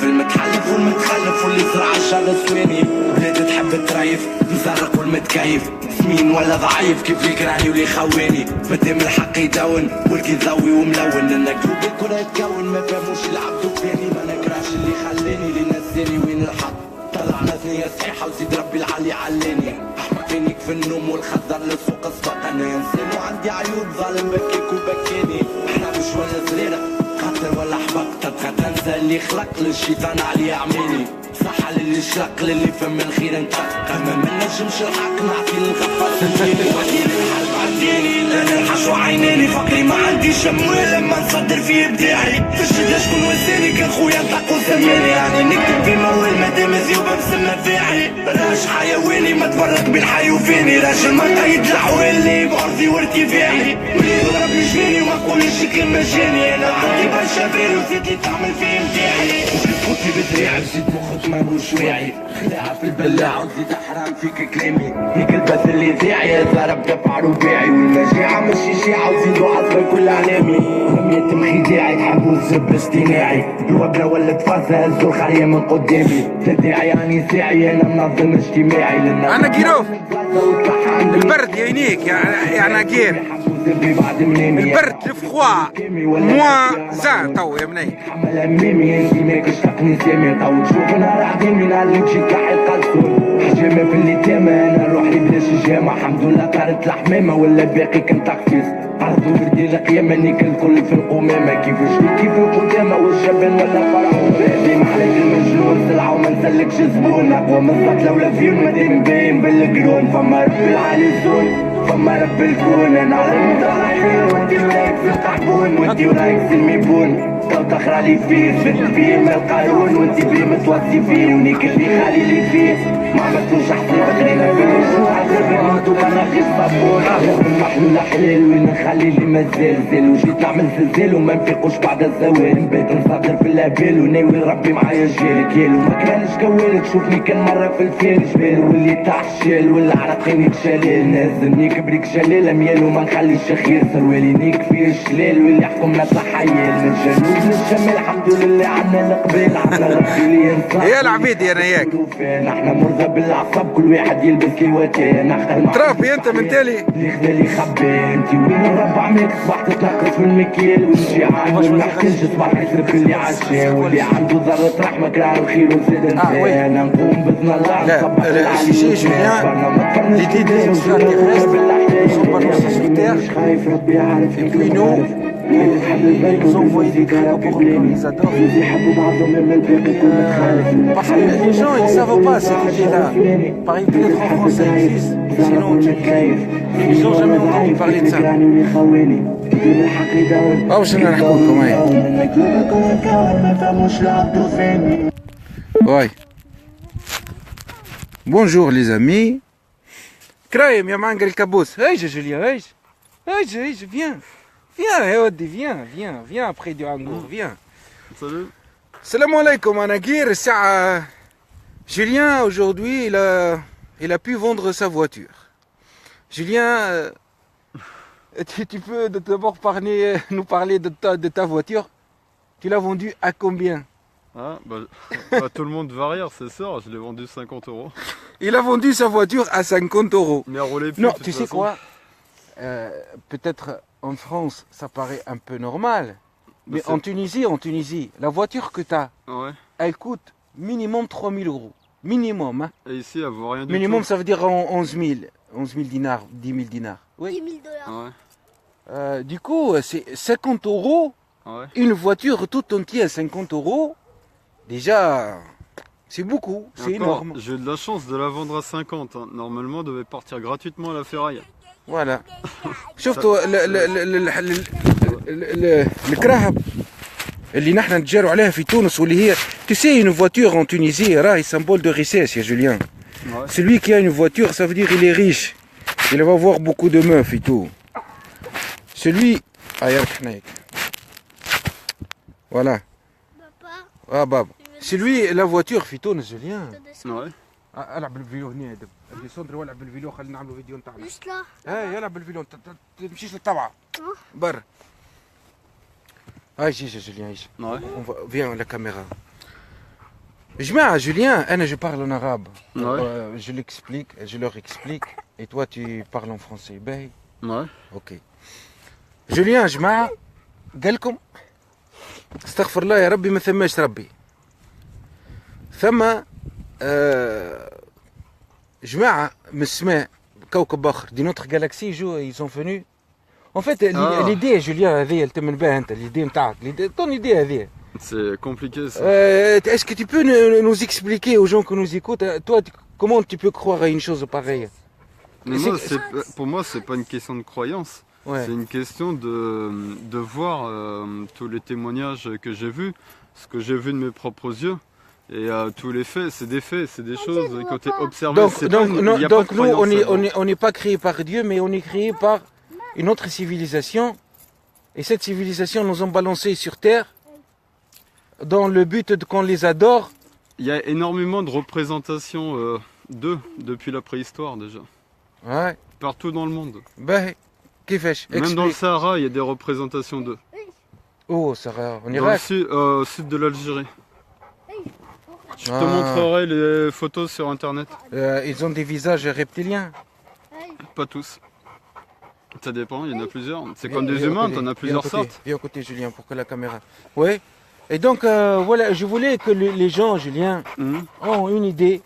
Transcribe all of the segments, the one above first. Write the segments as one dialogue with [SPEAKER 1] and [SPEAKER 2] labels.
[SPEAKER 1] المتحلف والمتخلف واللي زرع الشر السواني. بلاد تحب تريف مزرق والمتكيف سمين ولا ضعيف كيف يكرهني واللي خواني. مادام الحق يدون والكي ضوي وملون النكتوب الكرة يتكون ما فهموش العبد فاني. ما نكرهش اللي خلاني اللي نساني وين الحق. طلع ناس صحيحة وزيد ربي العلي علاني. احمقيني في النوم والخضر للسوق اسبق. انا انسان وعندي عيوب ظالم بكيك وبكاني. احنا مش ولا صغيرة قاتل ولا حبق. تبقى تنسى اللي خلق للشيطان عليه عماني. صحة للي شلق للي فم الخير انتق. اما ما نجمش الحق نعطي للغفار سنيني. وعديني الحرب عديني لا نلحش وعينيني. فقري ما عنديش اموال لما نصدر في ابداعي. تشد شكون وساني كان خويا نطق وسماني. يعني نكتب في موال مادام زيوبة بسمة فاعي. راش حيواني ما تفرق بين حي وفاني. راجل ما قيد الحوالي بارضي وارتفاعي. وليد ضرب لي جنيني وما نقولش كلمة جاني. انا عندي برشا فيل وزيد لي تعمل في ابداعي. وفوتي بدراعي وزيد مخك ماهوش واعي. خلاعة في البلاعة وزيد حرام فيك كلامي. هيك البث اللي ذاعي ضرب دفع رباعي. والمجاعة مش شيعة وزيدوا عصر كل اعلامي. لم يتم خداعي تحبوا الزب اصطناعي. الوبلة ولا تفاصة هزوا الخرية من قدامي. تداعي يعني ساعي انا منظم اجتماعي.
[SPEAKER 2] انا كيروف البرد يعينيك يعني كير البرد الفخوا موان زان تو يا بني.
[SPEAKER 1] حمل امامي انتي ماكش تقني سامي. تو تشوف نهار عظيم نهار اللي تجي كحل قلصون. حجامة في اللي تامة انا روحي بلاش الجامعة. الحمد لله طارت الحمامة ولا باقي كنت تقفيز. عرضوا بردي القيامة نيك الكل في القمامة. كيفاش كيف القدامى والجبان ولا فرعون. بادي محلك المجنون سلعة وما نسلكش زبون. اقوى من السطلة ولا فيون مادام باين بالقرون. فما ربي العالي الزون فما رب الكون. انا على المطرحين وانتي ورايك في القحبون. وانتي ورايك في الميبون تو تخرى لي فيه. شد فيه من القانون وانتي بيه متوصي فيه. ونيك اللي خالي لي فيه ما عملتوش حسيب غريبة في الرجوع. غير انتو انا غير صابون. محلول حلال وين نخلي اللي مازال زال. وجيت نعمل زلزال وما نفيقوش بعد الزوال. نبات نصدر في الهبال وناوي ربي معايا جالك يالو. ما كانش كوالك شوفني كان مرة في الفيل. جبال واللي تحت الشال ولا عرقيني شلال. نازلني كبريك شلال ميال وما نخليش خير. سروالي نيك فيه الشلال واللي يحكمنا صحيال. من الجنوب للشمال الحمد لله عنا القبال. عنا ربي اللي ينصح
[SPEAKER 2] يا العبيد يا نياك
[SPEAKER 1] احنا مرضى بالاعصاب كل واحد يلبس كيواتين.
[SPEAKER 2] ترافي انت من تالي
[SPEAKER 1] اللي خدا لي خبي. انتي وين الربع ميك صبحت تنقص في المكيال. والشي عاد ما حكيش صباح يسرب اللي عشا. واللي عنده ذرة رحمة كراه الخير وزاد انسان. نقوم باذن الله نصبح العالي.
[SPEAKER 2] l'idée des extraterrestres sont balancés sur Terre et puis nous ils ont envoyé des créneaux pour ils adorent. Parce que les gens ils ne savent pas cette idée-là. Pareil peut-être en France ça existe, sinon ils n'ont jamais entendu parler de ça. Oh, je n'ai rien compris. Ouais. Bonjour les amis. كرايم يا معنقر الكابوس. هيج يا جوليان هيج viens يا ودي viens après du hangour viens.
[SPEAKER 3] Salut.
[SPEAKER 2] Salam alaikum أنا كير الساعة. Julien aujourd'hui il a pu vendre sa voiture. Julien tu peux d'abord nous parler de ta voiture. Tu l'as vendue à combien?
[SPEAKER 3] Ah, tout le monde va rire, c'est ça, je l'ai vendu 50 €.
[SPEAKER 2] Il a vendu sa voiture à 50 €.
[SPEAKER 3] Mais à rouler plus,
[SPEAKER 2] non,
[SPEAKER 3] de
[SPEAKER 2] tu sais
[SPEAKER 3] façon.
[SPEAKER 2] quoi, peut-être en France, ça paraît un peu normal. Mais en Tunisie, la voiture que tu as,
[SPEAKER 3] Ouais.
[SPEAKER 2] elle coûte minimum 3 000 €. Minimum. Hein.
[SPEAKER 3] Et ici, elle vaut rien du
[SPEAKER 2] Minimum,
[SPEAKER 3] tout.
[SPEAKER 2] ça veut dire 11 000 dinars, 10 000 dinars. Oui.
[SPEAKER 4] 10 000 $.
[SPEAKER 3] Ouais.
[SPEAKER 2] Du coup, c'est 50 €.
[SPEAKER 3] Ouais.
[SPEAKER 2] Une voiture tout entière, 50 €. Déjà, c'est beaucoup, c'est
[SPEAKER 3] Encore,
[SPEAKER 2] énorme.
[SPEAKER 3] j'ai eu de la chance de la vendre à 50. Hein. Normalement, elle devait partir gratuitement à la ferraille.
[SPEAKER 2] Voilà. شفتوا الكراهب اللي نحن نتجاروا عليها في تونس واللي هي tu sais une voiture en Tunisie راهي symbole de richesse يا Julien.
[SPEAKER 3] Ouais.
[SPEAKER 2] Celui qui a une voiture ça veut dire il est riche. Il va avoir beaucoup de meufs et tout. Celui voilà. Ah bab. Celui la voiture في تونس Julien.
[SPEAKER 3] Ouais.
[SPEAKER 2] العب بالفيديو هنا ديسوندر والعب بالفيديو خلينا نعملوا فيديو نتاعنا.
[SPEAKER 4] Juste là.
[SPEAKER 2] يلعب بالفيديو تمشيش للطبعة برا. هاي جي جوليان هاي
[SPEAKER 3] Ouais.
[SPEAKER 2] viens la caméra. جماعة Julien, je parle en arabe.
[SPEAKER 3] Ouais.
[SPEAKER 2] Je l'explique, je leur explique. Et toi, tu parles en français. Ben,
[SPEAKER 3] Ouais.
[SPEAKER 2] ok. Julien, جماعة قال لكم استغفر الله يا ربي ما ثماش ربي. ثم جماعة من السماء كوكب آخر دي نوتر جالاكسي ils sont venus. En fait, l'idée Julien هذه اللي تمن بها أنت l'idée نتاعك ton idée هذه.
[SPEAKER 3] C'est compliqué ça.
[SPEAKER 2] Est-ce que tu peux nous expliquer aux gens qui nous écoutent, toi, comment tu peux croire à une chose pareille?
[SPEAKER 3] Mais moi, pour moi, c'est pas une question de croyance.
[SPEAKER 2] Ouais.
[SPEAKER 3] C'est une question de voir tous les témoignages que j'ai vus, ce que j'ai vu de mes propres yeux. Et tous les faits, c'est des faits, c'est des choses qui ont été observées.
[SPEAKER 2] Donc,
[SPEAKER 3] C'est pas une- il y a pas
[SPEAKER 2] donc
[SPEAKER 3] de
[SPEAKER 2] nous,
[SPEAKER 3] croyance
[SPEAKER 2] on n'est pas créé par Dieu, mais on est créé par une autre civilisation. Et cette civilisation nous ont balancé sur Terre dans le but qu'on les adore.
[SPEAKER 3] Il y a énormément de représentations d'eux depuis la préhistoire déjà.
[SPEAKER 2] Ouais.
[SPEAKER 3] Partout dans le monde.
[SPEAKER 2] Ben, كيفاش?
[SPEAKER 3] Même dans le
[SPEAKER 2] Explique.
[SPEAKER 3] Sahara, il y a des représentations d'eux.
[SPEAKER 2] Oh, ça va, on
[SPEAKER 3] Dans le
[SPEAKER 2] Irak.
[SPEAKER 3] sud de l'Algérie. Je
[SPEAKER 2] Ah.
[SPEAKER 3] te montrerai les photos sur internet.
[SPEAKER 2] Ils ont des visages reptiliens.
[SPEAKER 3] Pas tous. Ça dépend, il y en a plusieurs. C'est comme des humains, t'en as plusieurs sortes.
[SPEAKER 2] Viens à côté, Julien, pour que la caméra. Oui. Et donc, voilà, je voulais que les gens, Julien,
[SPEAKER 3] Mhm.
[SPEAKER 2] ont une idée.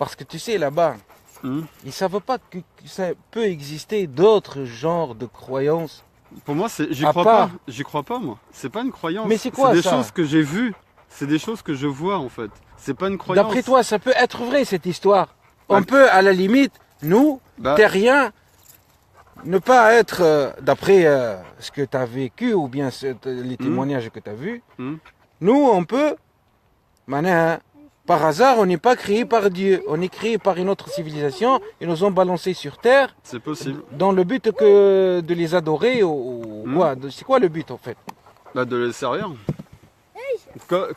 [SPEAKER 2] Parce que tu sais, là-bas,
[SPEAKER 3] Mhm.
[SPEAKER 2] ils ne savent pas que ça peut exister d'autres genres de croyances.
[SPEAKER 3] Pour moi, j'y
[SPEAKER 2] À
[SPEAKER 3] crois
[SPEAKER 2] part-
[SPEAKER 3] pas. J'y crois pas, moi. C'est pas une croyance.
[SPEAKER 2] Mais c'est quoi,
[SPEAKER 3] des
[SPEAKER 2] ça
[SPEAKER 3] choses que j'ai vues. C'est des choses que je vois, en fait. C'est pas une croyance.
[SPEAKER 2] D'après toi, ça peut être vrai, cette histoire.
[SPEAKER 3] Bah,
[SPEAKER 2] On peut, à la limite, nous,
[SPEAKER 3] Bah,
[SPEAKER 2] terriens, ne pas être, d'après ce que tu as vécu ou bien les témoignages que tu as vus,
[SPEAKER 3] Mhm.
[SPEAKER 2] nous, on peut, par hasard, on n'est pas créé par Dieu, on est créé par une autre civilisation, ils nous ont balancé sur terre
[SPEAKER 3] c'est possible.
[SPEAKER 2] dans le but que de les adorer ou
[SPEAKER 3] Mhm.
[SPEAKER 2] quoi. C'est quoi le but en fait?
[SPEAKER 3] Bah, de les servir.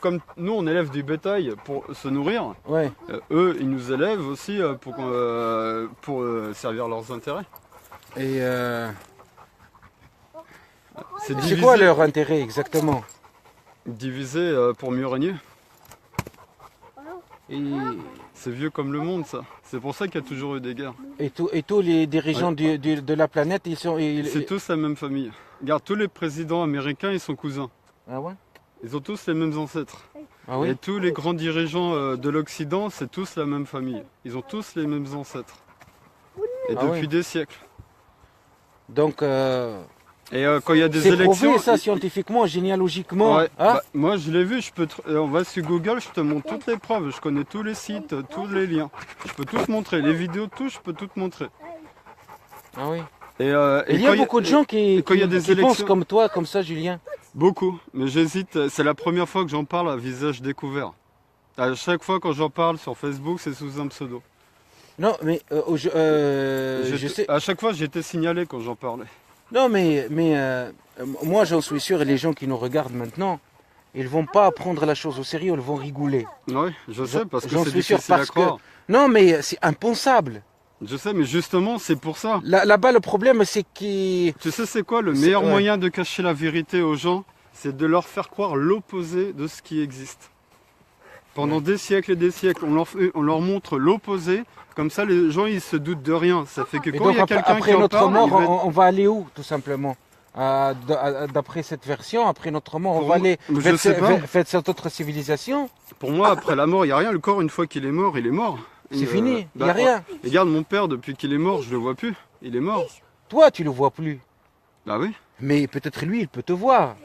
[SPEAKER 3] Comme nous, on élève du bétail pour se nourrir,
[SPEAKER 2] Ouais.
[SPEAKER 3] eux, ils nous élèvent aussi pour servir leurs intérêts.
[SPEAKER 2] Et
[SPEAKER 3] C'est
[SPEAKER 2] c'est
[SPEAKER 3] divisé,
[SPEAKER 2] quoi leur intérêt exactement?
[SPEAKER 3] divisé pour mieux régner.
[SPEAKER 2] Et,
[SPEAKER 3] C'est vieux comme le monde, ça. C'est pour ça qu'il y a toujours eu des guerres.
[SPEAKER 2] et tous les dirigeants de la planète, ils sont...
[SPEAKER 3] C'est tous la même famille. Regarde, tous les présidents américains, ils sont cousins.
[SPEAKER 2] Ah ouais?
[SPEAKER 3] Ils ont tous les mêmes ancêtres.
[SPEAKER 2] Ah oui?
[SPEAKER 3] Et tous les grands dirigeants de l'Occident, c'est tous la même famille. Ils ont tous les mêmes ancêtres. Et
[SPEAKER 2] Ah
[SPEAKER 3] depuis
[SPEAKER 2] oui.
[SPEAKER 3] des siècles.
[SPEAKER 2] Donc,
[SPEAKER 3] Et quand il y a des
[SPEAKER 2] c'est
[SPEAKER 3] élections...
[SPEAKER 2] prouvé ça scientifiquement, généalogiquement.
[SPEAKER 3] Ouais,
[SPEAKER 2] Hein?
[SPEAKER 3] bah, moi je l'ai vu, on va sur Google, je te montre toutes les preuves, je connais tous les sites, tous les liens. Je peux tout te montrer, les vidéos, tout, je peux tout te montrer.
[SPEAKER 2] Ah oui.
[SPEAKER 3] Et
[SPEAKER 2] Il y a beaucoup de gens qui
[SPEAKER 3] quand il y a des
[SPEAKER 2] pensent
[SPEAKER 3] élections-
[SPEAKER 2] comme toi, comme ça, Julien.
[SPEAKER 3] Beaucoup, mais j'hésite, c'est la première fois que j'en parle à visage découvert. À chaque fois quand j'en parle sur Facebook, c'est sous un pseudo.
[SPEAKER 2] Non, mais je sais.
[SPEAKER 3] À chaque fois, j'ai été signalé quand j'en parlais.
[SPEAKER 2] Non, mais moi, j'en suis sûr, et les gens qui nous regardent maintenant, ils vont pas prendre la chose au sérieux, ils vont rigoler.
[SPEAKER 3] Oui, je sais, parce que
[SPEAKER 2] J'en
[SPEAKER 3] c'est
[SPEAKER 2] suis sûr,
[SPEAKER 3] difficile à
[SPEAKER 2] parce que-
[SPEAKER 3] croire.
[SPEAKER 2] Non, mais c'est impensable.
[SPEAKER 3] Je sais, mais justement, c'est pour ça.
[SPEAKER 2] Là-bas, le problème, c'est qu'ils...
[SPEAKER 3] Tu sais, c'est quoi le meilleur
[SPEAKER 2] ouais.
[SPEAKER 3] moyen de cacher la vérité aux gens? C'est de leur faire croire l'opposé de ce qui existe. Pendant des siècles et des siècles, on leur montre l'opposé. Comme ça, les gens, ils se doutent de rien. Ça fait que
[SPEAKER 2] Et
[SPEAKER 3] quand
[SPEAKER 2] donc,
[SPEAKER 3] il y a quelqu'un
[SPEAKER 2] après
[SPEAKER 3] qui en
[SPEAKER 2] notre
[SPEAKER 3] parle,
[SPEAKER 2] mort,
[SPEAKER 3] il va être-
[SPEAKER 2] on va aller où, tout simplement? D'après cette version, après notre mort, on
[SPEAKER 3] Pour
[SPEAKER 2] va
[SPEAKER 3] moi,
[SPEAKER 2] aller
[SPEAKER 3] je
[SPEAKER 2] vers,
[SPEAKER 3] sais pas.
[SPEAKER 2] vers cette autre civilisation.
[SPEAKER 3] Pour moi, après la mort, il n'y a rien. Le corps, une fois qu'il est mort, il est mort.
[SPEAKER 2] C'est
[SPEAKER 3] Et,
[SPEAKER 2] fini, il n'y
[SPEAKER 3] bah,
[SPEAKER 2] a rien.
[SPEAKER 3] Regarde, mon père, depuis qu'il est mort, je le vois plus. Il est mort.
[SPEAKER 2] Toi, tu le vois plus.
[SPEAKER 3] Bah oui.
[SPEAKER 2] Mais peut-être lui, il peut te voir.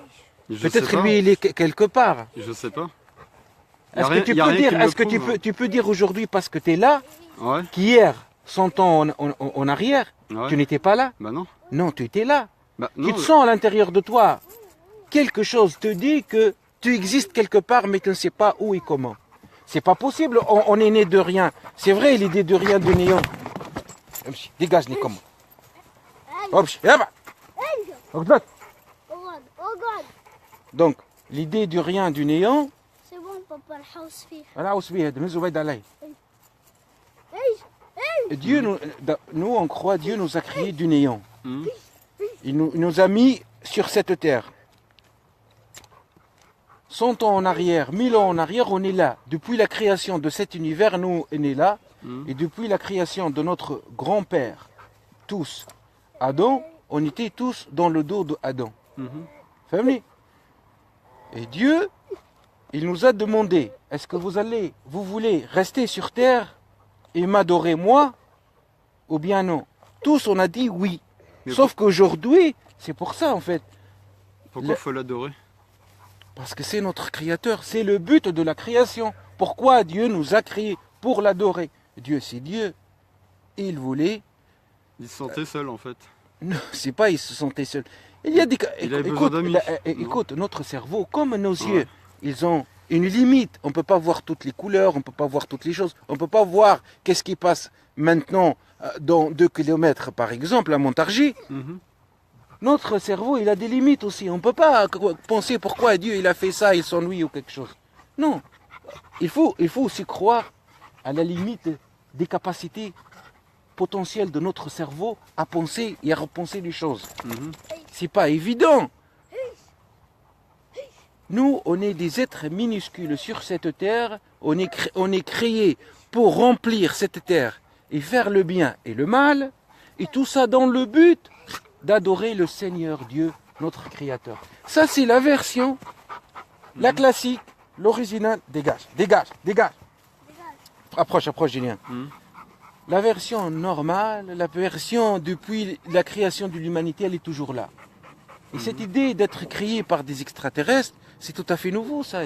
[SPEAKER 3] Je sais
[SPEAKER 2] Peut-être
[SPEAKER 3] pas.
[SPEAKER 2] lui, il est quelque part.
[SPEAKER 3] Je sais pas. Y a
[SPEAKER 2] Est-ce que
[SPEAKER 3] rien-
[SPEAKER 2] tu
[SPEAKER 3] y a
[SPEAKER 2] peux
[SPEAKER 3] rien
[SPEAKER 2] dire,
[SPEAKER 3] qui me
[SPEAKER 2] est-ce que
[SPEAKER 3] le prouve.
[SPEAKER 2] tu peux dire aujourd'hui parce que tu es là,
[SPEAKER 3] Ouais.
[SPEAKER 2] qu'hier, 100 ans en arrière,
[SPEAKER 3] Ouais.
[SPEAKER 2] tu n'étais pas là?
[SPEAKER 3] Bah non.
[SPEAKER 2] Non, tu étais là.
[SPEAKER 3] Bah
[SPEAKER 2] Tu
[SPEAKER 3] non.
[SPEAKER 2] te sens à l'intérieur de toi. Quelque chose te dit que tu existes quelque part, mais tu ne sais pas où et comment. C'est pas possible, on est né de rien. C'est vrai, l'idée de rien, de néant. Dégage, Nikom.
[SPEAKER 4] Regarde, regarde.
[SPEAKER 2] Donc, l'idée du rien, du néant,
[SPEAKER 4] C'est bon, papa, le house فيه.
[SPEAKER 2] Dieu, nous, on croit Dieu nous a créé du néant.
[SPEAKER 3] Mhm.
[SPEAKER 2] Il nous a mis sur cette terre. 100 ans en arrière, 1000 ans en arrière, on est là. Depuis la création de cet univers, nous, on est là. Et depuis la création de notre grand-père, tous, Adam, on était tous dans le dos d'Adam. Famille. Et Dieu, il nous a demandé, est-ce que vous voulez rester sur terre et m'adorer moi, ou bien non? Tous, on a dit oui.
[SPEAKER 3] Mais
[SPEAKER 2] Sauf qu'aujourd'hui, c'est pour ça en fait.
[SPEAKER 3] Pourquoi faut l'adorer?
[SPEAKER 2] Parce que c'est notre créateur, c'est le but de la création. Pourquoi Dieu nous a créés? Pour l'adorer. Dieu, c'est Dieu. Il voulait.
[SPEAKER 3] Il se sentait seul en fait.
[SPEAKER 2] Non, c'est pas il se sentait seul. Il y a des cas.
[SPEAKER 3] Il avait besoin d'amis.
[SPEAKER 2] Écoute, notre cerveau, comme nos yeux, ils ont une limite. On ne peut pas voir toutes les couleurs, on ne peut pas voir toutes les choses. On ne peut pas voir qu'est-ce qui passe maintenant dans 2 kilomètres, par exemple, à Montargis. Notre cerveau, il a des limites aussi. On ne peut pas penser pourquoi Dieu il a fait ça, il s'ennuie ou quelque chose. Non. Il faut aussi croire à la limite des capacités potentielles de notre cerveau à penser et à repenser les choses. C'est pas évident. Nous, on est des êtres minuscules sur cette terre. On est créés pour remplir cette terre et faire le bien et le mal. Et tout ça dans le but d'adorer le Seigneur Dieu, notre Créateur. Ça, c'est la version, la classique, l'original. Dégage, dégage, dégage. Approche, Julien. La version normale, la version depuis la création de l'humanité, elle est toujours là. Et cette idée d'être créé par des extraterrestres, c'est tout à fait nouveau, ça.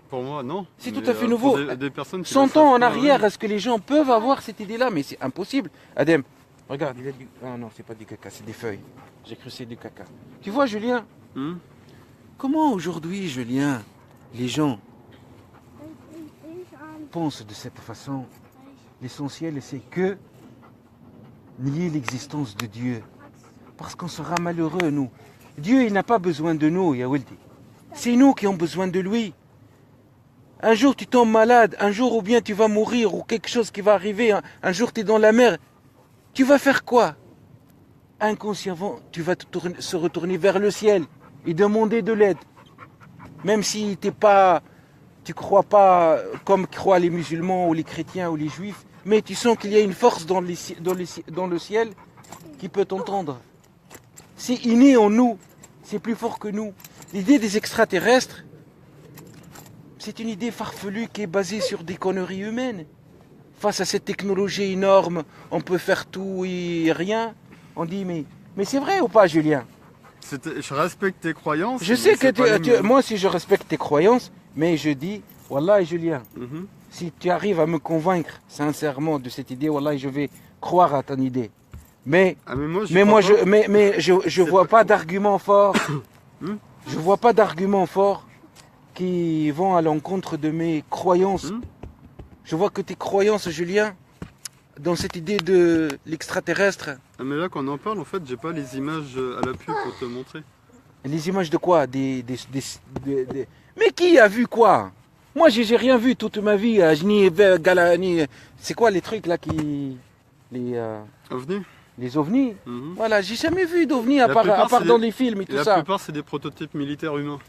[SPEAKER 3] Pour moi, non.
[SPEAKER 2] C'est
[SPEAKER 3] Mais,
[SPEAKER 2] tout à fait
[SPEAKER 3] pour
[SPEAKER 2] nouveau.
[SPEAKER 3] des personnes qui
[SPEAKER 2] 100
[SPEAKER 3] le savent
[SPEAKER 2] ans en
[SPEAKER 3] pas,
[SPEAKER 2] arrière,
[SPEAKER 3] ouais.
[SPEAKER 2] est-ce que les gens peuvent avoir cette idée-là? Mais c'est impossible. Adem, regarde, il a du... Ah non, c'est pas du caca, c'est des feuilles. J'ai cru que c'est du caca. Tu vois, Julien, comment aujourd'hui, Julien, les gens pensent de cette façon? L'essentiel, c'est que nier l'existence de Dieu. Parce qu'on sera malheureux, nous. Dieu, il n'a pas besoin de nous, Yawildi. C'est nous qui avons besoin de lui. Un jour, tu tombes malade, un jour, ou bien tu vas mourir, ou quelque chose qui va arriver, un jour, tu es dans la mer. Tu vas faire quoi? Inconsciemment, tu vas se retourner vers le ciel et demander de l'aide. Même si tu crois pas comme croient les musulmans ou les chrétiens ou les juifs, mais tu sens qu'il y a une force dans le ciel qui peut t'entendre. C'est inné en nous, c'est plus fort que nous. L'idée des extraterrestres, c'est une idée farfelue qui est basée sur des conneries humaines. Face à cette technologie énorme, on peut faire tout et rien. On dit, mais c'est vrai ou pas, Julien?
[SPEAKER 3] Je respecte tes croyances.
[SPEAKER 2] Je sais que moi aussi je respecte tes croyances, mais je dis, Wallah, Julien, si tu arrives à me convaincre sincèrement de cette idée, Wallah, je vais croire à ton idée. Mais je vois pas d'arguments forts. Je vois pas d'arguments forts qui vont à l'encontre de mes croyances. Je vois que tes croyances, Julien, dans cette idée de l'extraterrestre.
[SPEAKER 3] Ah, mais là, quand on en parle, en fait, j'ai pas les images à l'appui pour te montrer.
[SPEAKER 2] Les images de quoi? Mais qui a vu quoi? Moi, j'ai rien vu toute ma vie. C'est quoi les trucs là qui...
[SPEAKER 3] OVNI?
[SPEAKER 2] Les ovnis. Voilà, j'ai jamais vu d'ovnis à part dans les films et tout ça.
[SPEAKER 3] La plupart, c'est des prototypes militaires humains.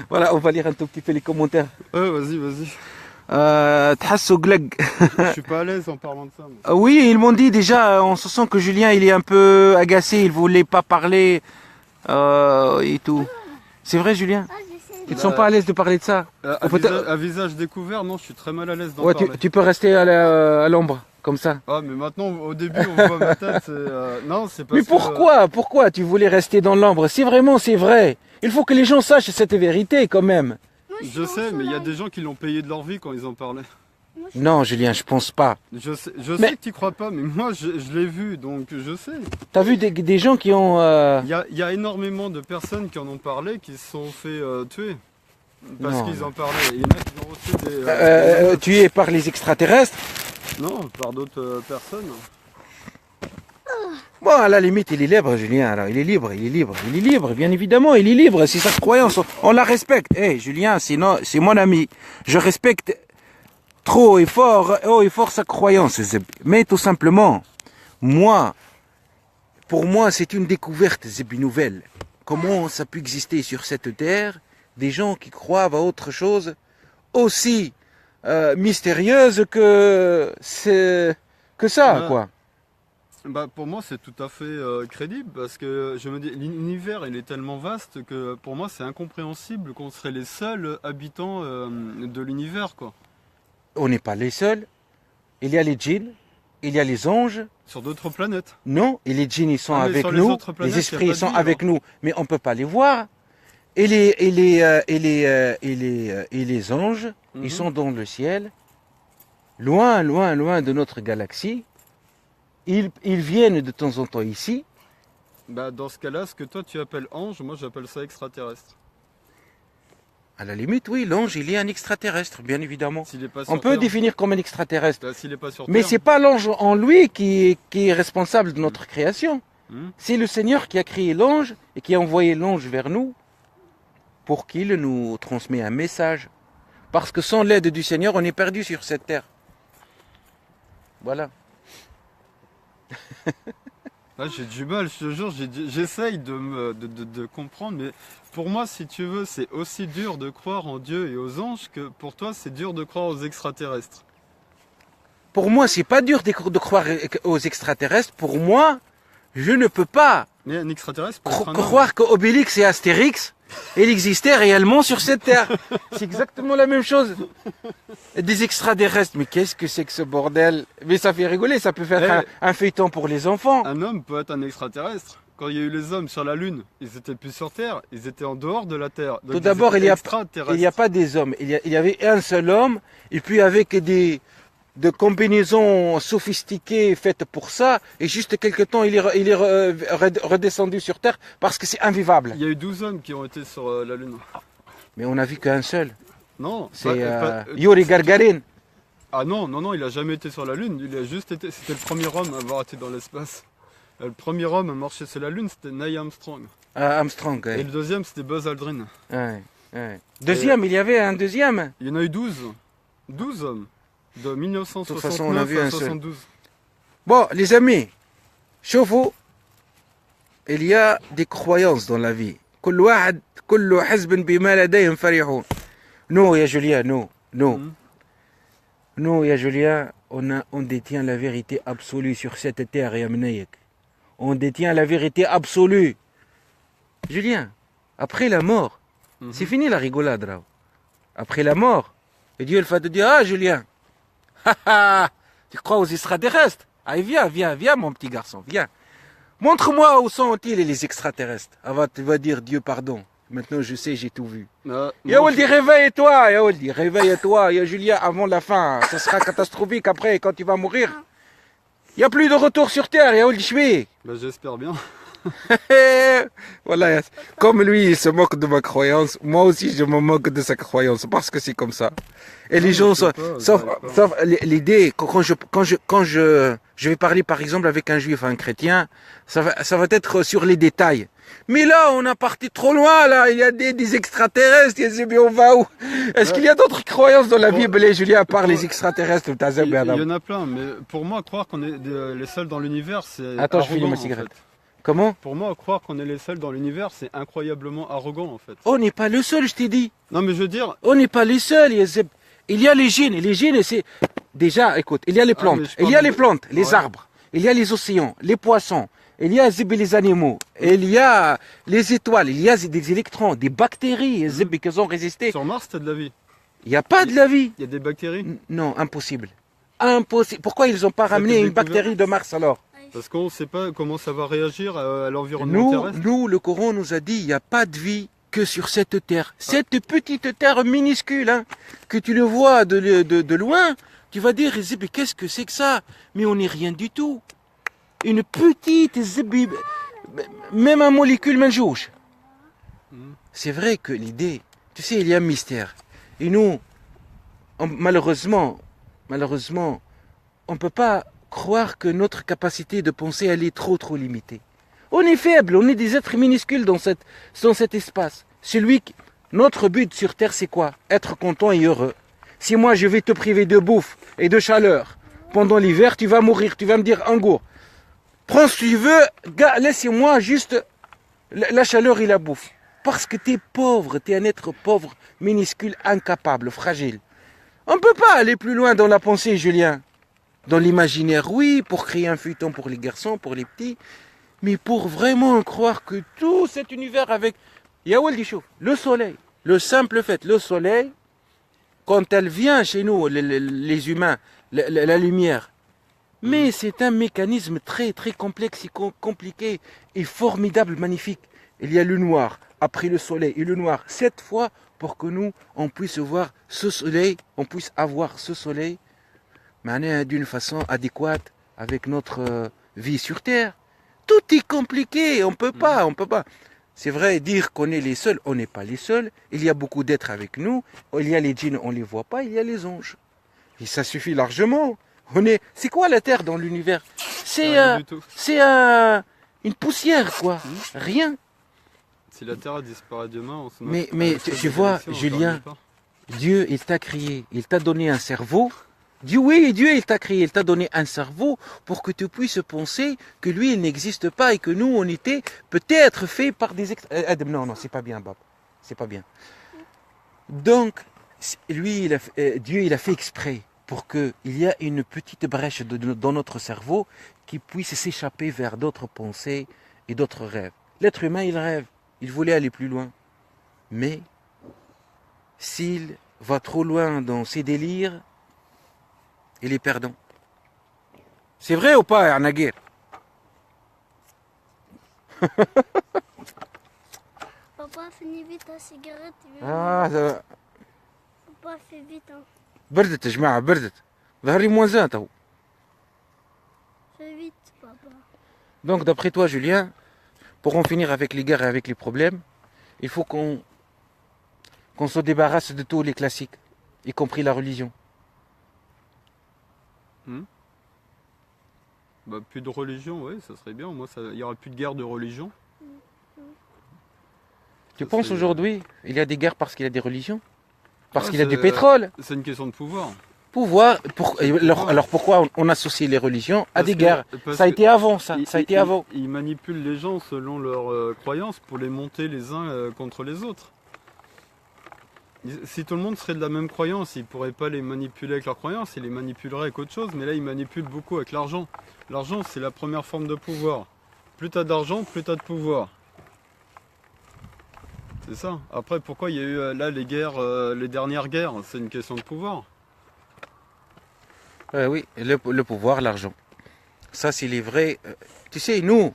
[SPEAKER 2] Voilà, on va lire un tout petit peu les commentaires.
[SPEAKER 3] Ouais, vas-y.
[SPEAKER 2] Je
[SPEAKER 3] suis pas à l'aise en parlant de ça. Moi.
[SPEAKER 2] Oui, ils m'ont dit déjà, on se sent que Julien, il est un peu agacé, il voulait pas parler et tout. C'est vrai, Julien? Ils ne sont pas à l'aise de parler de ça?
[SPEAKER 3] À visage découvert, non, je suis très mal à l'aise d'en parler.
[SPEAKER 2] Tu peux rester à l'ombre, comme ça.
[SPEAKER 3] Ah, mais maintenant, au début, on voit ma tête. Non, c'est pas.
[SPEAKER 2] Mais pourquoi tu voulais rester dans l'ombre? Si vraiment c'est vrai, il faut que les gens sachent cette vérité quand même.
[SPEAKER 3] Je sais, mais il y a des gens qui l'ont payé de leur vie quand ils en parlaient.
[SPEAKER 2] Non, Julien, je pense pas.
[SPEAKER 3] Je sais que tu crois pas, mais moi, je l'ai vu, donc je sais.
[SPEAKER 2] T'as vu des gens qui ont...
[SPEAKER 3] Il y a énormément de personnes qui en ont parlé, qui se sont fait tuer. Parce qu'ils en parlaient. Il y en a qui ont reçu des...
[SPEAKER 2] tués par les extraterrestres?
[SPEAKER 3] Non, par d'autres personnes.
[SPEAKER 2] Bon, à la limite, il est libre, Julien. Alors, il est libre, bien évidemment, il est libre. C'est sa croyance, on la respecte. Julien, c'est mon ami. Je respecte trop et fort sa croyance. Mais tout simplement, pour moi, c'est une découverte, c'est une nouvelle. comment ça peut exister sur cette terre des gens qui croient à autre chose aussi mystérieuse que ça,
[SPEAKER 3] Ouais.
[SPEAKER 2] quoi.
[SPEAKER 3] Bah, pour moi, c'est tout à fait crédible parce que je me dis, l'univers il est tellement vaste que pour moi, c'est incompréhensible qu'on serait les seuls habitants de l'univers, quoi.
[SPEAKER 2] On n'est pas les seuls. Il y a les djinns, il y a les anges.
[SPEAKER 3] Sur d'autres planètes.
[SPEAKER 2] Non, et les djinns ils sont
[SPEAKER 3] Ah, mais
[SPEAKER 2] avec
[SPEAKER 3] sur les
[SPEAKER 2] nous,
[SPEAKER 3] autres planètes,
[SPEAKER 2] les
[SPEAKER 3] y a
[SPEAKER 2] esprits
[SPEAKER 3] pas
[SPEAKER 2] ils sont
[SPEAKER 3] de vie,
[SPEAKER 2] avec nous, mais on peut pas les voir. Et les anges,
[SPEAKER 3] Mhm.
[SPEAKER 2] ils sont dans le ciel, loin, loin, loin de notre galaxie. Ils viennent de temps en temps ici.
[SPEAKER 3] Bah, dans ce cas-là, ce que toi tu appelles ange, moi j'appelle ça extraterrestre.
[SPEAKER 2] À la limite, oui, l'ange, il est un extraterrestre, bien évidemment.
[SPEAKER 3] S'il est pas sur
[SPEAKER 2] On peut
[SPEAKER 3] Terre,
[SPEAKER 2] définir comme un extraterrestre.
[SPEAKER 3] bah, s'il est pas sur
[SPEAKER 2] Mais
[SPEAKER 3] Terre,
[SPEAKER 2] c'est pas l'ange en lui qui est responsable de notre création.
[SPEAKER 3] Mhm.
[SPEAKER 2] C'est le Seigneur qui a créé l'ange et qui a envoyé l'ange vers nous pour qu'il nous transmet un message. Parce que sans l'aide du Seigneur, on est perdu sur cette terre. Voilà.
[SPEAKER 3] Ah, j'ai du mal, je te jure, j'essaye de comprendre, mais pour moi, si tu veux, c'est aussi dur de croire en Dieu et aux anges que pour toi, c'est dur de croire aux extraterrestres.
[SPEAKER 2] Pour moi, c'est pas dur de croire aux extraterrestres. Pour moi, je ne peux pas
[SPEAKER 3] Mais un extraterrestre peut être un homme.
[SPEAKER 2] croire qu'Obélix et Astérix, il existait réellement sur cette terre. C'est exactement la même chose. Des extraterrestres, mais qu'est-ce que c'est que ce bordel? Mais ça fait rigoler, ça peut faire un feuilleton pour les enfants.
[SPEAKER 3] Un homme peut être un extraterrestre. Quand il y a eu les hommes sur la Lune, ils étaient plus sur Terre, ils étaient en dehors de la Terre. Donc
[SPEAKER 2] Tout d'abord,
[SPEAKER 3] ils
[SPEAKER 2] il
[SPEAKER 3] étaient
[SPEAKER 2] n'y a pas des hommes. Il y avait un seul homme, et puis avec de combinaisons sophistiquées faites pour ça, et juste quelque temps, il est redescendu sur Terre parce que c'est invivable.
[SPEAKER 3] Il y a eu 12 hommes qui ont été sur la Lune.
[SPEAKER 2] Mais on n'a vu qu'un seul.
[SPEAKER 3] Non,
[SPEAKER 2] C'est Yuri Gagarin.
[SPEAKER 3] Ah non, il a jamais été sur la Lune. Il a juste été. C'était le premier homme à avoir été dans l'espace. Le premier homme à marcher sur la Lune, c'était Neil Armstrong.
[SPEAKER 2] Armstrong,
[SPEAKER 3] Et
[SPEAKER 2] ouais.
[SPEAKER 3] le deuxième, c'était Buzz Aldrin.
[SPEAKER 2] Ouais. Deuxième, il y avait un deuxième.
[SPEAKER 3] Il y en a eu 12. 12 hommes. De
[SPEAKER 2] De toute façon, on a
[SPEAKER 3] 1969
[SPEAKER 2] vu
[SPEAKER 3] à
[SPEAKER 2] un seul.
[SPEAKER 3] 72.
[SPEAKER 2] Bon, les amis, chauffe-vous. Il y a des croyances dans la vie. كل حزب بما لديهم فرحون. Nous, ya Julien, nous.
[SPEAKER 3] Mhm.
[SPEAKER 2] Nous, ya Julien, on détient la vérité absolue sur cette terre, ya Mnaïk. On détient la vérité absolue. Julien, après la mort,
[SPEAKER 3] Mhm.
[SPEAKER 2] c'est fini la rigolade, là. Après la mort, et Dieu, il va te dire, ah, Julien, tu crois aux extraterrestres? Allez, viens, mon petit garçon, viens. Montre-moi où sont-ils les extraterrestres. Avant, tu vas dire, Dieu, pardon. Maintenant, je sais, j'ai tout vu.
[SPEAKER 3] Ah,
[SPEAKER 2] Ya
[SPEAKER 3] moi,
[SPEAKER 2] Waldi, réveille-toi, ya Waldi, réveille-toi, ya Julien, avant la fin. Ce sera catastrophique après, quand tu vas mourir. Il n'y a plus de retour sur Terre, ya Waldi, Choué.
[SPEAKER 3] bah, j'espère bien.
[SPEAKER 2] Voilà, comme lui, il se moque de ma croyance, moi aussi, je me moque de sa croyance, parce que c'est comme ça. Et les gens,
[SPEAKER 3] je sais pas,
[SPEAKER 2] sauf
[SPEAKER 3] j'arrive pas.
[SPEAKER 2] l'idée, quand je vais parler par exemple avec un juif, un chrétien, ça va être sur les détails. Mais là, on a parti trop loin, là, il y a des extraterrestres, mais on va où? Est-ce qu'il y a d'autres croyances dans la Bible, les Julien, à part les extraterrestres?
[SPEAKER 3] Il y en a plein, mais pour moi, croire qu'on est les seuls dans l'univers, c'est
[SPEAKER 2] Attends, je
[SPEAKER 3] arrogant,
[SPEAKER 2] finis ma
[SPEAKER 3] en
[SPEAKER 2] cigarette.
[SPEAKER 3] fait.
[SPEAKER 2] Comment?
[SPEAKER 3] Pour moi, croire qu'on est les seuls dans l'univers, c'est incroyablement arrogant, en fait.
[SPEAKER 2] On n'est pas le seul, je t'ai dit.
[SPEAKER 3] Non, mais je veux dire,
[SPEAKER 2] On n'est pas les seuls. Il y a les gènes. Les gènes, c'est... Déjà, écoute, il y a les plantes.
[SPEAKER 3] mais je
[SPEAKER 2] Il y a
[SPEAKER 3] parle
[SPEAKER 2] les
[SPEAKER 3] de-
[SPEAKER 2] plantes, les
[SPEAKER 3] Ouais.
[SPEAKER 2] arbres. Il y a les océans, les poissons. Il y a les animaux. Il y a les étoiles. Il y a des électrons, des bactéries qui ont résisté.
[SPEAKER 3] sur Mars, t'as de la vie.
[SPEAKER 2] Il n'y a pas de la vie.
[SPEAKER 3] Il y a des bactéries.
[SPEAKER 2] Non, impossible. Impossible. Pourquoi ils n'ont pas
[SPEAKER 3] Ça a été
[SPEAKER 2] ramené une
[SPEAKER 3] découvert.
[SPEAKER 2] bactérie de Mars alors?
[SPEAKER 3] Parce qu'on ne sait pas comment ça va réagir à l'environnement terrestre.
[SPEAKER 2] Nous, le Coran nous a dit, il n'y a pas de vie que sur cette terre. Cette petite terre minuscule, hein, que tu le vois de loin, tu vas dire, mais qu'est-ce que c'est que ça? Mais on n'est rien du tout. Une petite, même un molécule manjouche. C'est vrai que l'idée, tu sais, il y a un mystère. Et nous, malheureusement, on ne peut pas croire que notre capacité de penser, elle est trop limitée. On est faible, on est des êtres minuscules dans cet espace. Notre but sur Terre, c'est quoi? Être content et heureux. Si moi, je vais te priver de bouffe et de chaleur pendant l'hiver, tu vas mourir, tu vas me dire, Ango, prends ce que tu veux, laissez-moi juste La chaleur, il la bouffe. Parce que tu es pauvre, tu es un être pauvre, minuscule, incapable, fragile. On ne peut pas aller plus loin dans la pensée, Julien. Dans l'imaginaire, oui, pour créer un feuilleton pour les garçons, pour les petits, mais pour vraiment croire que tout cet univers avec... Le soleil, le simple fait, le soleil, quand elle vient chez nous, les humains, la lumière, mais c'est un mécanisme très très complexe et compliqué et formidable, magnifique. Il y a le noir, après le soleil et le noir, 7 fois pour que nous, on puisse voir ce soleil, on puisse avoir ce soleil d'une façon adéquate avec notre vie sur Terre. Tout est compliqué, on peut pas. C'est vrai, dire qu'on est les seuls, on n'est pas les seuls. Il y a beaucoup d'êtres avec nous. Il y a les djinns, on les voit pas, il y a les anges. Et ça suffit largement. C'est quoi la Terre dans l'univers? C'est une poussière, quoi. Rien.
[SPEAKER 3] Si la Terre disparaît demain, on se
[SPEAKER 2] Mais tu vois, Julien, Dieu, il t'a créé, il t'a donné un cerveau. Dieu, il t'a créé, il t'a donné un cerveau pour que tu puisses penser que lui, il n'existe pas et que nous, on était peut-être faits par des... Non, c'est pas bien, Bob. C'est pas bien. Donc, lui, Dieu, il a fait exprès pour qu'il y ait une petite brèche dans notre cerveau qui puisse s'échapper vers d'autres pensées et d'autres rêves. L'être humain, il rêve. Il voulait aller plus loin. Mais, s'il va trop loin dans ses délires, il est perdant. C'est vrai ou pas, Arnaguer?
[SPEAKER 4] Papa, finis vite ta cigarette. Papa, fais vite. Hein.
[SPEAKER 2] بردت يا جماعة بردت. ظهري موازان تو.
[SPEAKER 4] Fais vite, papa.
[SPEAKER 2] Donc d'après toi, Julien, pour en finir avec les guerres et avec les problèmes, il faut qu'on se débarrasse de tous les classiques, y compris la religion.
[SPEAKER 3] Bah, plus de religion, oui, ça serait bien. Moi, il n'y aura plus de guerre de religion.
[SPEAKER 2] Tu penses aujourd'hui, il y a des guerres parce qu'il y a des religions? Parce qu'il y a du pétrole?
[SPEAKER 3] C'est une question de pouvoir.
[SPEAKER 2] Alors pourquoi on associe les religions à des guerres? Ça a été avant, ça a été avant.
[SPEAKER 3] Ils manipulent les gens selon leurs croyances pour les monter les uns contre les autres. Si tout le monde serait de la même croyance, ils ne pourraient pas les manipuler avec leurs croyances, ils les manipuleraient avec autre chose, mais là ils manipulent beaucoup avec l'argent. L'argent, c'est la première forme de pouvoir. Plus tu as d'argent, plus tu as de pouvoir. C'est ça. Après, pourquoi il y a eu là les guerres, les dernières guerres? C'est une question de pouvoir.
[SPEAKER 2] Oui, le pouvoir, l'argent. Ça, c'est les vrais... tu sais, nous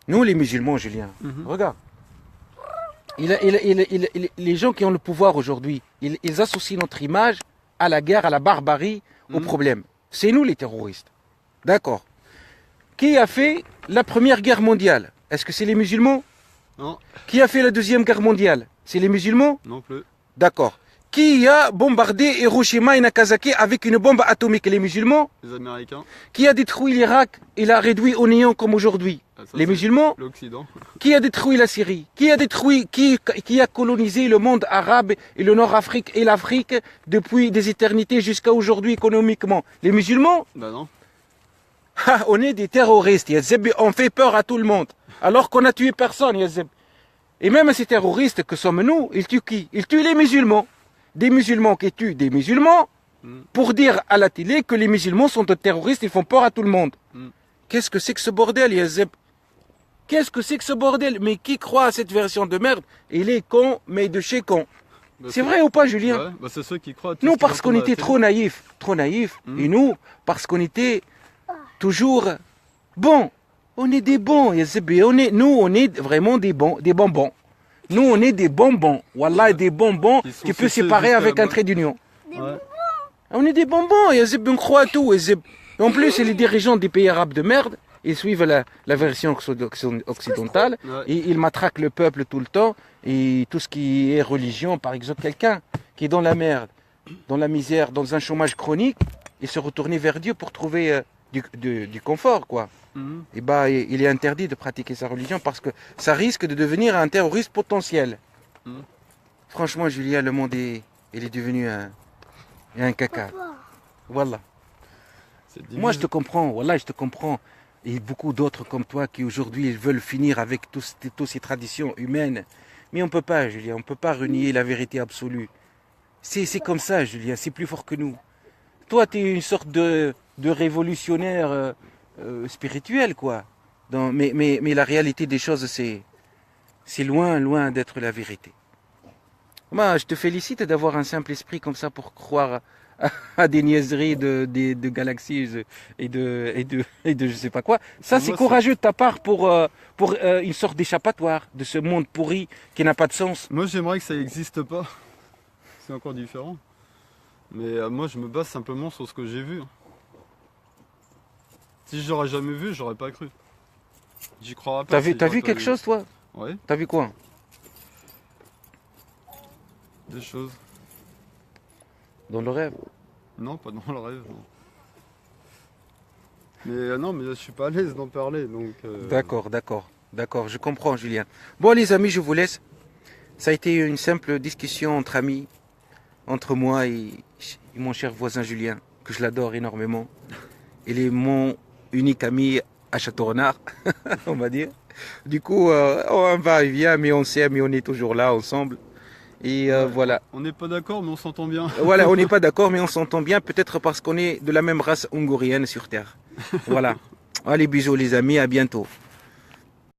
[SPEAKER 2] les musulmans, Julien, regarde. Les gens qui ont le pouvoir aujourd'hui, ils associent notre image à la guerre, à la barbarie, au problème. C'est nous les terroristes. D'accord. Qui a fait la première guerre mondiale? Est-ce que c'est les musulmans?
[SPEAKER 3] Non.
[SPEAKER 2] Qui a fait la deuxième guerre mondiale? C'est les musulmans?
[SPEAKER 3] Non plus.
[SPEAKER 2] D'accord. Qui a bombardé Hiroshima et Nagasaki avec une bombe atomique? Les musulmans?
[SPEAKER 3] Les Américains.
[SPEAKER 2] Qui a détruit l'Irak et l'a réduit au néant comme aujourd'hui? Les musulmans?
[SPEAKER 3] L'Occident.
[SPEAKER 2] Qui a détruit la Syrie? Qui a colonisé le monde arabe et le Nord-Afrique et l'Afrique depuis des éternités jusqu'à aujourd'hui économiquement? Les musulmans?
[SPEAKER 3] Bah non.
[SPEAKER 2] On est des terroristes, Yazeb, on fait peur à tout le monde. Alors qu'on a tué personne, Yazeb. Et même ces terroristes que sommes nous, ils tuent qui? Ils tuent les musulmans. Des musulmans qui tuent des musulmans pour dire à la télé que les musulmans sont des terroristes, ils font peur à tout le monde. Qu'est-ce que c'est que ce bordel, Yazeb? Qu'est-ce que c'est que ce bordel? Mais qui croit à cette version de merde? Il est con, mais de chez con.
[SPEAKER 3] Bah,
[SPEAKER 2] c'est vrai ou pas, Julien?
[SPEAKER 3] Ouais, bah c'est ceux qui croient.
[SPEAKER 2] Nous, parce qu'on était trop naïfs. Et nous, parce qu'on était toujours bons. On est des bons, Yazeb. On est vraiment des bonbons. Nous, on est des bonbons. Wallah, des bonbons qui peuvent séparer avec un trait d'union. On est des bonbons, Yazeb, on croit à tout, Yazeb. En plus, les dirigeants des pays arabes de merde, ils suivent la version occidentale, et ils matraquent le peuple tout le temps, et tout ce qui est religion, par exemple, quelqu'un qui est dans la merde, dans la misère, dans un chômage chronique, il se retourne vers Dieu pour trouver du confort, quoi. Et il est interdit de pratiquer sa religion parce que ça risque de devenir un terroriste potentiel. Franchement, Julien, le monde il est devenu un caca.
[SPEAKER 4] Papa.
[SPEAKER 2] Voilà. Moi, je te comprends. Voilà, je te comprends. et beaucoup d'autres comme toi qui aujourd'hui veulent finir avec toutes ces traditions humaines. Mais on peut pas, Julien, on peut pas renier la vérité absolue. C'est comme ça, Julien, c'est plus fort que nous. Toi, tu es une sorte de révolutionnaire spirituel, quoi. Mais la réalité des choses, c'est loin, loin d'être la vérité. Moi, je te félicite d'avoir un simple esprit comme ça pour croire à des niaiseries de galaxies et de je sais pas quoi. Ça,
[SPEAKER 3] Pour
[SPEAKER 2] c'est
[SPEAKER 3] moi,
[SPEAKER 2] courageux de ta part pour une sorte d'échappatoire de ce monde pourri qui n'a pas de sens.
[SPEAKER 3] Moi, j'aimerais que ça n'existe pas. C'est encore différent. Mais moi, je me base simplement sur ce que j'ai vu. Si j'aurais jamais vu, j'aurais pas cru. J'y croirais pas.
[SPEAKER 2] T'as vu quelque chose, toi?
[SPEAKER 3] Ouais,
[SPEAKER 2] T'as vu quoi?
[SPEAKER 3] des choses.
[SPEAKER 2] Dans le rêve?
[SPEAKER 3] Non, pas dans le rêve. Non. Mais non, mais je suis pas à l'aise d'en parler, donc.
[SPEAKER 2] D'accord, je comprends, Julien. Bon, les amis, je vous laisse. Ça a été une simple discussion entre amis, entre moi et mon cher voisin Julien, que je l'adore énormément. Il est mon unique ami à Château-Renard, on va dire. Du coup, on va et vient, mais on s'aime et on est toujours là ensemble. Et
[SPEAKER 3] Ouais.
[SPEAKER 2] voilà.
[SPEAKER 3] On n'est pas d'accord, mais on s'entend bien.
[SPEAKER 2] Voilà, on n'est pas d'accord, mais on s'entend bien, peut-être parce qu'on est de la même race hongorienne sur Terre. Voilà. Allez, bisous les amis, à bientôt.